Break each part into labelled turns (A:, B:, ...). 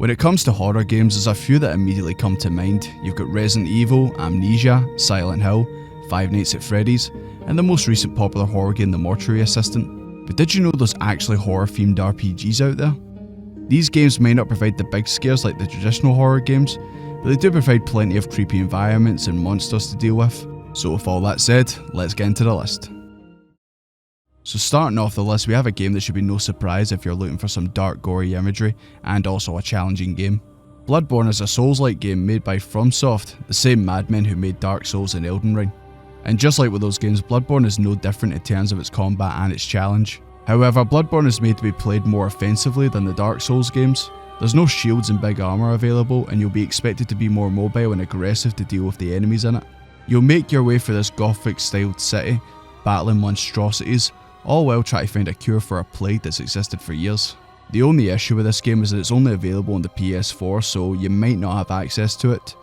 A: When it comes to horror games, there's a few that immediately come to mind. You've got Resident Evil, Amnesia, Silent Hill, Five Nights at Freddy's, and the most recent popular horror game, The Mortuary Assistant. But did you know there's actually horror-themed RPGs out there? These games may not provide the big scares like the traditional horror games, but they do provide plenty of creepy environments and monsters to deal with. So with all that said, let's get into the list. So starting off the list, we have a game that should be no surprise if you're looking for some dark, gory imagery, and also a challenging game. Bloodborne is a Souls-like game made by FromSoft, the same madmen who made Dark Souls and Elden Ring. And just like with those games, Bloodborne is no different in terms of its combat and its challenge. However, Bloodborne is made to be played more offensively than the Dark Souls games. There's no shields and big armour available, and you'll be expected to be more mobile and aggressive to deal with the enemies in it. You'll make your way through this gothic-styled city, battling monstrosities, all while trying to find a cure for a plague that's existed for years. The only issue with this game is that it's only available on the PS4, so you might not have access to it.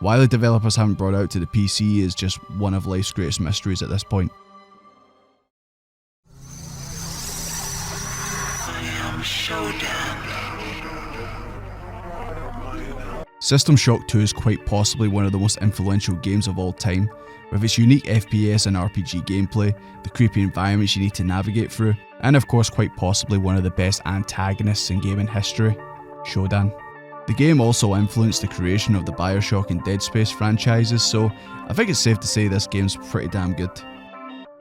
A: Why the developers haven't brought it out to the PC is just one of life's greatest mysteries at this point. System Shock 2 is quite possibly one of the most influential games of all time, with its unique FPS and RPG gameplay, the creepy environments you need to navigate through, and of course quite possibly one of the best antagonists in gaming history, Shodan. The game also influenced the creation of the Bioshock and Dead Space franchises, so I think it's safe to say this game's pretty damn good.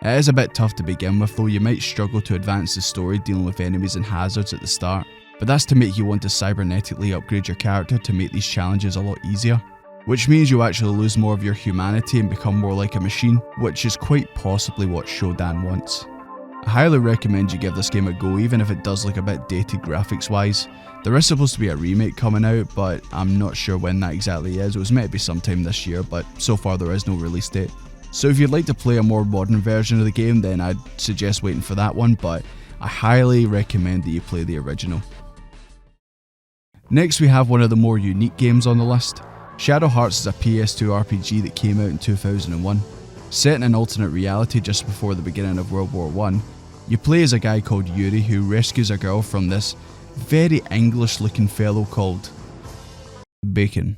A: It is a bit tough to begin with though. You might struggle to advance the story dealing with enemies and hazards at the start, but that's to make you want to cybernetically upgrade your character to make these challenges a lot easier. Which means you actually lose more of your humanity and become more like a machine, which is quite possibly what Shodan wants. I highly recommend you give this game a go, even if it does look a bit dated graphics wise. There is supposed to be a remake coming out, but I'm not sure when that exactly is. It was meant to be sometime this year, but so far there is no release date. So if you'd like to play a more modern version of the game, then I'd suggest waiting for that one, but I highly recommend that you play the original. Next we have one of the more unique games on the list. Shadow Hearts is a PS2 RPG that came out in 2001. Set in an alternate reality just before the beginning of World War I, you play as a guy called Yuri who rescues a girl from this very English looking fellow called Bacon.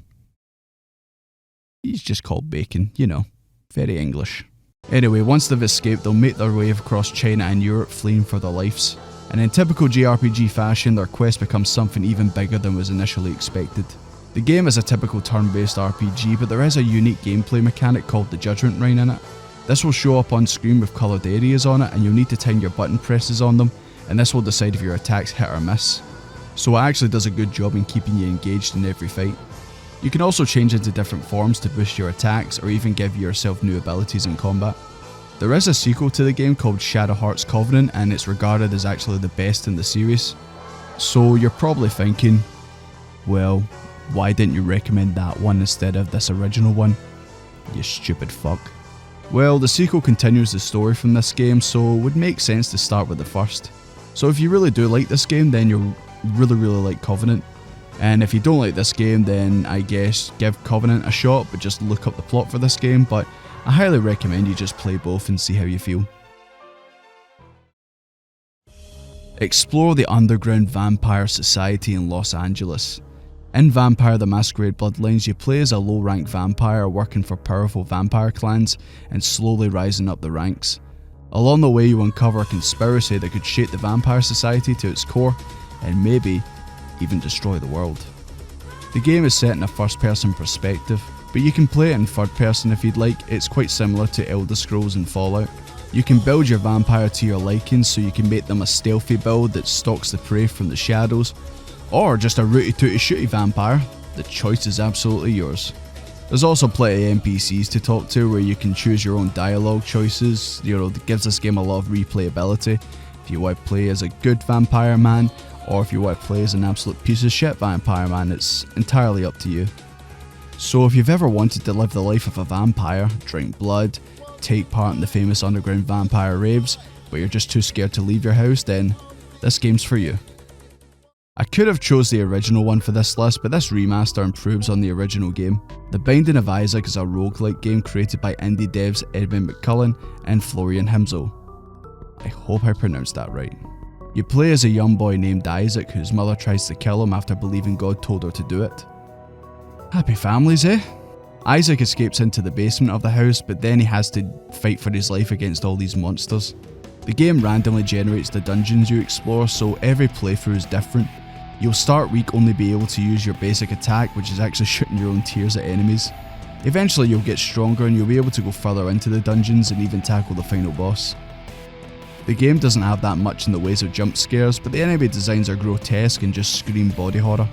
A: He's just called Bacon, you know, very English. Anyway, once they've escaped, they'll make their way across China and Europe fleeing for their lives. And in typical JRPG fashion, their quest becomes something even bigger than was initially expected. The game is a typical turn-based RPG, but there is a unique gameplay mechanic called the Judgment Ring in it. This will show up on screen with coloured areas on it, and you'll need to time your button presses on them, and this will decide if your attacks hit or miss. So it actually does a good job in keeping you engaged in every fight. You can also change into different forms to boost your attacks, or even give yourself new abilities in combat. There is a sequel to the game called Shadow Hearts Covenant, and it's regarded as actually the best in the series. So you're probably thinking, well, why didn't you recommend that one instead of this original one? You stupid fuck. Well, the sequel continues the story from this game, so it would make sense to start with the first. So if you really do like this game, then you'll really like Covenant. And if you don't like this game, then I guess give Covenant a shot, but just look up the plot for this game. But I highly recommend you just play both and see how you feel. Explore the underground vampire society in Los Angeles. In Vampire the Masquerade Bloodlines, you play as a low-rank vampire working for powerful vampire clans and slowly rising up the ranks. Along the way, you uncover a conspiracy that could shake the vampire society to its core and maybe even destroy the world. The game is set in a first-person perspective, but you can play it in third-person if you'd like. It's quite similar to Elder Scrolls and Fallout. You can build your vampire to your liking, so you can make them a stealthy build that stalks the prey from the shadows, or just a rooty-tooty-shooty vampire. The choice is absolutely yours. There's also plenty of NPCs to talk to where you can choose your own dialogue choices. It gives this game a lot of replayability. If you want to play as a good vampire man, or if you want to play as an absolute piece of shit vampire man, it's entirely up to you. So if you've ever wanted to live the life of a vampire, drink blood, take part in the famous underground vampire raves, but you're just too scared to leave your house, then this game's for you. I could have chose the original one for this list, but this remaster improves on the original game. The Binding of Isaac is a roguelike game created by indie devs Edmund McCullen and Florian Himzel. I hope I pronounced that right. You play as a young boy named Isaac whose mother tries to kill him after believing God told her to do it. Happy families, eh? Isaac escapes into the basement of the house, but then he has to fight for his life against all these monsters. The game randomly generates the dungeons you explore, so every playthrough is different. You'll start weak only be able to use your basic attack, which is actually shooting your own tears at enemies. Eventually you'll get stronger and you'll be able to go further into the dungeons and even tackle the final boss. The game doesn't have that much in the ways of jump scares, but the enemy designs are grotesque and just scream body horror.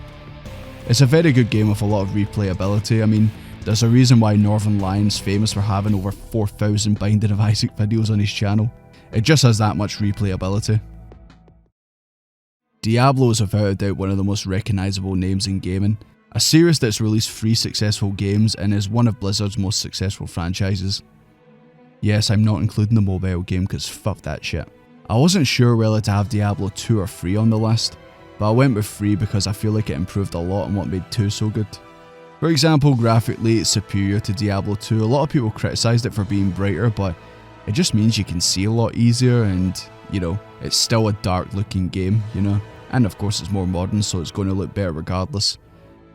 A: It's a very good game with a lot of replayability. I mean, there's a reason why Northern Lion's famous for having over 4,000 Binding of Isaac videos on his channel. It just has that much replayability. Diablo is without a doubt one of the most recognisable names in gaming, a series that's released 3 successful games and is one of Blizzard's most successful franchises. Yes, I'm not including the mobile game because fuck that shit. I wasn't sure whether to have Diablo 2 or 3 on the list, but I went with 3 because I feel like it improved a lot on what made 2 so good. For example, graphically it's superior to Diablo 2. A lot of people criticised it for being brighter, but it just means you can see a lot easier and, you know, it's still a dark looking game, you know, and of course it's more modern so it's going to look better regardless.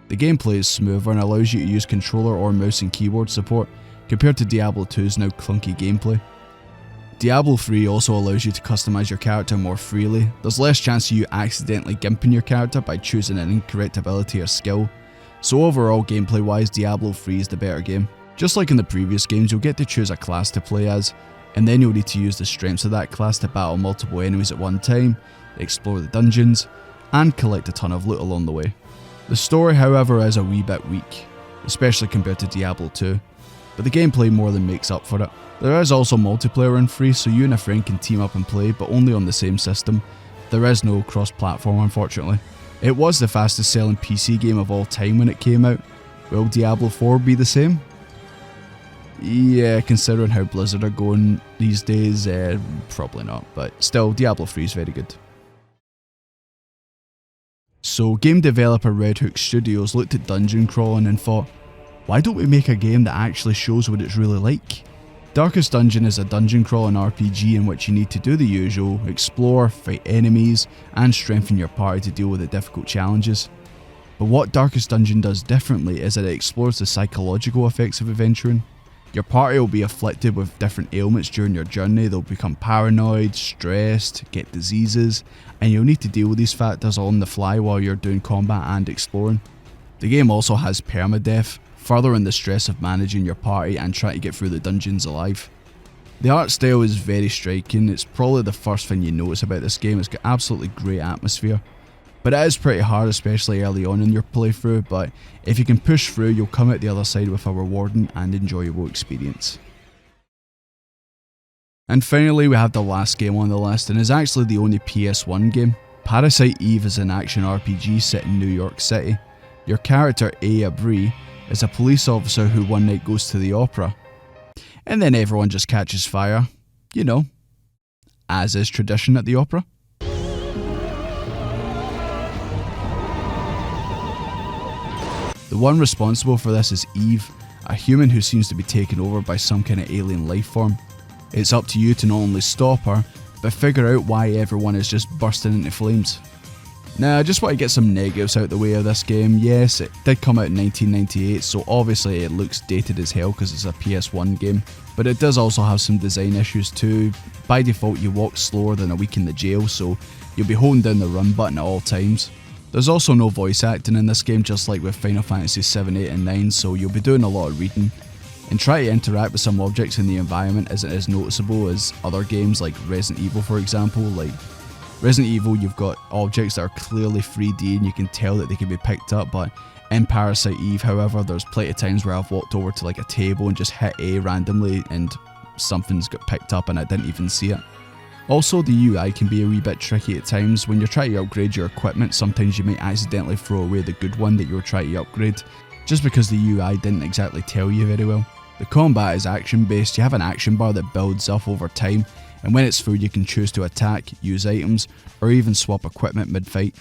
A: The gameplay is smoother and allows you to use controller or mouse and keyboard support, compared to Diablo 2's now clunky gameplay. Diablo 3 also allows you to customise your character more freely. There's less chance of you accidentally gimping your character by choosing an incorrect ability or skill. So overall, gameplay wise, Diablo 3 is the better game. Just like in the previous games, you'll get to choose a class to play as, and then you'll need to use the strengths of that class to battle multiple enemies at one time, explore the dungeons, and collect a ton of loot along the way. The story, however, is a wee bit weak, especially compared to Diablo 2, but the gameplay more than makes up for it. There is also multiplayer in 3, so you and a friend can team up and play, but only on the same system. There is no cross-platform, unfortunately. It was the fastest selling PC game of all time when it came out. Will Diablo 4 be the same? Yeah, considering how Blizzard are going these days, probably not, but still, Diablo 3 is very good. So, game developer Red Hook Studios looked at dungeon crawling and thought, why don't we make a game that actually shows what it's really like? Darkest Dungeon is a dungeon crawling RPG in which you need to do the usual, explore, fight enemies, and strengthen your party to deal with the difficult challenges. But what Darkest Dungeon does differently is that it explores the psychological effects of adventuring. Your party will be afflicted with different ailments during your journey. They'll become paranoid, stressed, get diseases, and you'll need to deal with these factors on the fly while you're doing combat and exploring. The game also has permadeath, furthering the stress of managing your party and trying to get through the dungeons alive. The art style is very striking. It's probably the first thing you notice about this game. It's got absolutely great atmosphere. But it is pretty hard, especially early on in your playthrough, but if you can push through, you'll come out the other side with a rewarding and enjoyable experience. And finally, we have the last game on the list, and is actually the only PS1 game. Parasite Eve is an action RPG set in New York City. Your character, Aya Bree, is a police officer who one night goes to the opera. And then everyone just catches fire. You know, as is tradition at the opera. The one responsible for this is Eve, a human who seems to be taken over by some kind of alien life form. It's up to you to not only stop her, but figure out why everyone is just bursting into flames. Now, I just want to get some negatives out the way of this game. Yes, it did come out in 1998, so obviously it looks dated as hell because it's a PS1 game, but it does also have some design issues too. By default, you walk slower than a week in the jail, so you'll be holding down the run button at all times. There's also no voice acting in this game, just like with Final Fantasy 7, 8 and 9, so you'll be doing a lot of reading. And try to interact with some objects in the environment isn't as noticeable as other games like Resident Evil, for example. Like Resident Evil, you've got objects that are clearly 3D and you can tell that they can be picked up, but in Parasite Eve, however, there's plenty of times where I've walked over to like a table and just hit A randomly and something's got picked up and I didn't even see it. Also, the UI can be a wee bit tricky at times. When you're trying to upgrade your equipment, sometimes you might accidentally throw away the good one that you were trying to upgrade, just because the UI didn't exactly tell you very well. The combat is action based. You have an action bar that builds up over time, and when it's full you can choose to attack, use items, or even swap equipment mid-fight.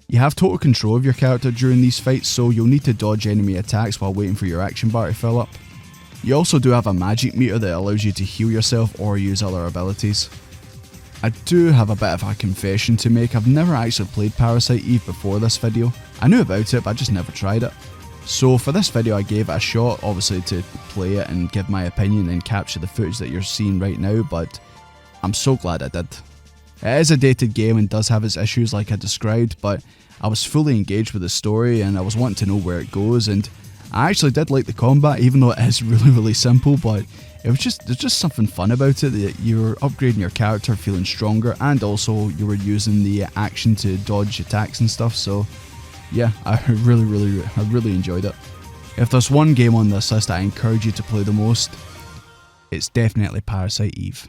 A: You have total control of your character during these fights, so you'll need to dodge enemy attacks while waiting for your action bar to fill up. You also do have a magic meter that allows you to heal yourself or use other abilities. I do have a bit of a confession to make. I've never actually played Parasite Eve before this video. I knew about it, but I just never tried it. So for this video I gave it a shot, obviously to play it and give my opinion and capture the footage that you're seeing right now, but I'm so glad I did. It is a dated game and does have its issues like I described, but I was fully engaged with the story and I was wanting to know where it goes, and I actually did like the combat, even though it is really simple, but there's just something fun about it, that you're upgrading your character, feeling stronger, and also you were using the action to dodge attacks and stuff, so yeah, I really enjoyed it. If there's one game on this list that I encourage you to play the most, it's definitely Parasite Eve.